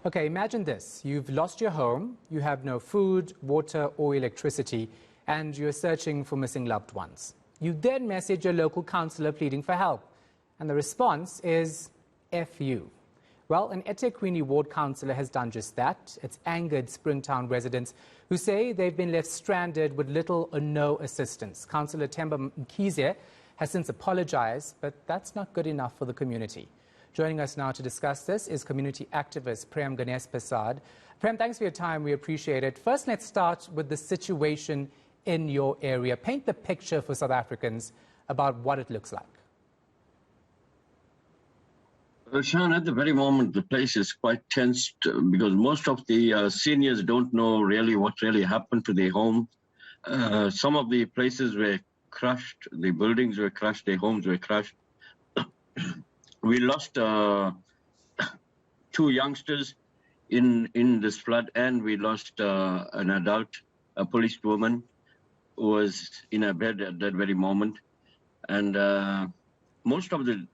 Okay, imagine this. You've lost your home, you have no food, water or electricity, and you're searching for missing loved ones. You then message your local councillor pleading for help, and the response is F you. Well, an eThekwini ward councillor has done just that. It's angered Springtown residents who say they've been left stranded with little or no assistance. Councillor Prem Ganasparsadh has since apologized, but that's not good enough for the community. Joining us now to discuss this is community activist Prem Ganasparsadh. Prem, thanks for your time. We appreciate it. First, let's start with the situation in your area. Paint the picture for South Africans about what it looks like. Well, Sean, at the very moment, the place is quite tense because most of the seniors don't know really what really happened to their home. Some of the places were crushed, the buildings were crushed, their homes were crushed. We lost 2 youngsters in this flood, and we lost an adult, a police woman, who was in her bed at that very moment. And most of the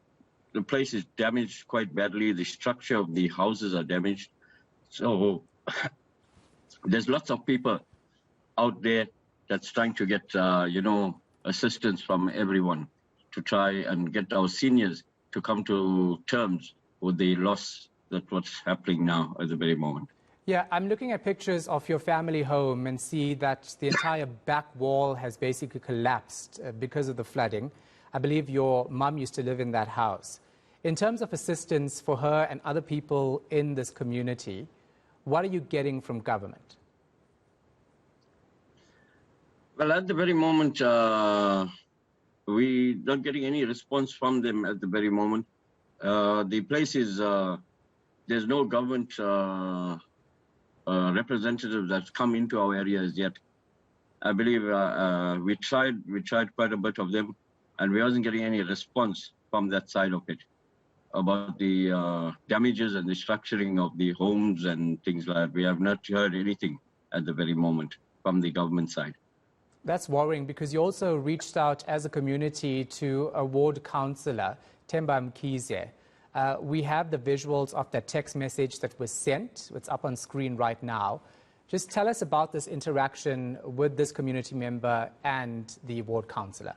place is damaged quite badly. The structure of the houses are damaged. So there's lots of people out there that's trying to get, assistance from everyone to try and get our seniors to come to terms with the loss that's what's happening now at the very moment. Yeah, I'm looking at pictures of your family home and see that the entire back wall has basically collapsed because of the flooding. I believe your mum used to live in that house. In terms of assistance for her and other people in this community, what are you getting from government? Well, at the very moment, we're not getting any response from them at the very moment. The place is, there's no government representative that's come into our areas yet. I believe we tried quite a bit of them, and we wasn't getting any response from that side of it about the damages and the structuring of the homes and things like that. We have not heard anything at the very moment from the government side. That's worrying because you also reached out as a community to a ward councillor, Prem Ganasparsadh. We have the visuals of that text message that was sent. It's up on screen right now. Just tell us about this interaction with this community member and the ward councillor.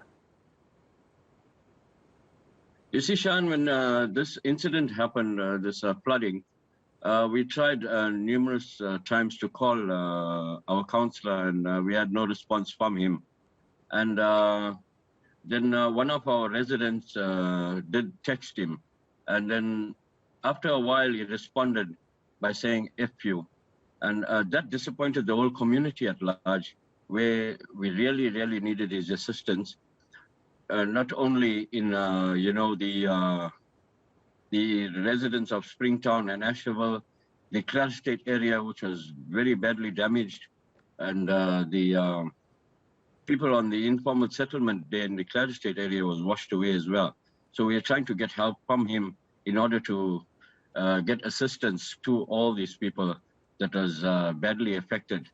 You see, Sean, when this incident happened, this flooding, we tried numerous times to call our councillor, and we had no response from him. And then one of our residents did text him. And then after a while, he responded by saying, F you. And that disappointed the whole community at large, where we really, really needed his assistance. Not only in, the residents of Springtown and Asheville, the Clark State area, which was very badly damaged, and the people on the informal settlement there in the Clark State area was washed away as well. So we are trying to get help from him in order to get assistance to all these people that was badly affected.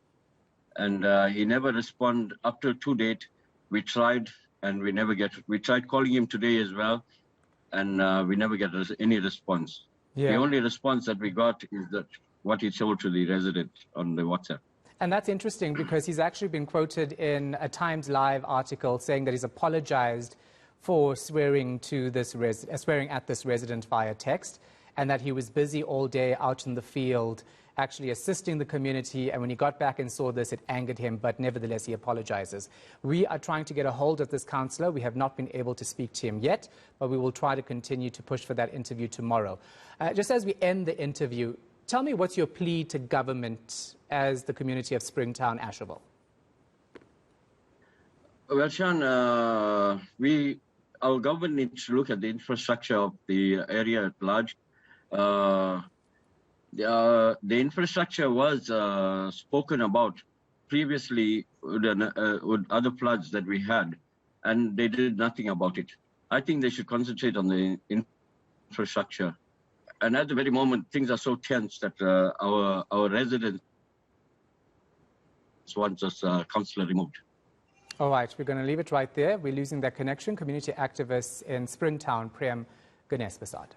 And he never responded up to date. We tried, and we tried calling him today as well, and we never get any response. Yeah. The only response that we got is that what he told to the resident on the WhatsApp. And that's interesting because he's actually been quoted in a Times Live article saying that he's apologized for swearing at this resident via text, and that he was busy all day out in the field actually assisting the community, and when he got back and saw this, it angered him, but nevertheless he apologizes. We are trying to get a hold of this councillor. We have not been able to speak to him yet, but we will try to continue to push for that interview tomorrow. Just as we end the interview, tell me what's your plea to government as the community of Springtown, Asheville? Well, Sean, our government needs to look at the infrastructure of the area at large. The infrastructure was spoken about previously with other floods that we had, and they did nothing about it. I think they should concentrate on the infrastructure. And at the very moment, things are so tense that our residents want us councillor removed. All right, we're going to leave it right there. We're losing that connection. Community activists in Springtown, Prem Ganasparsadh.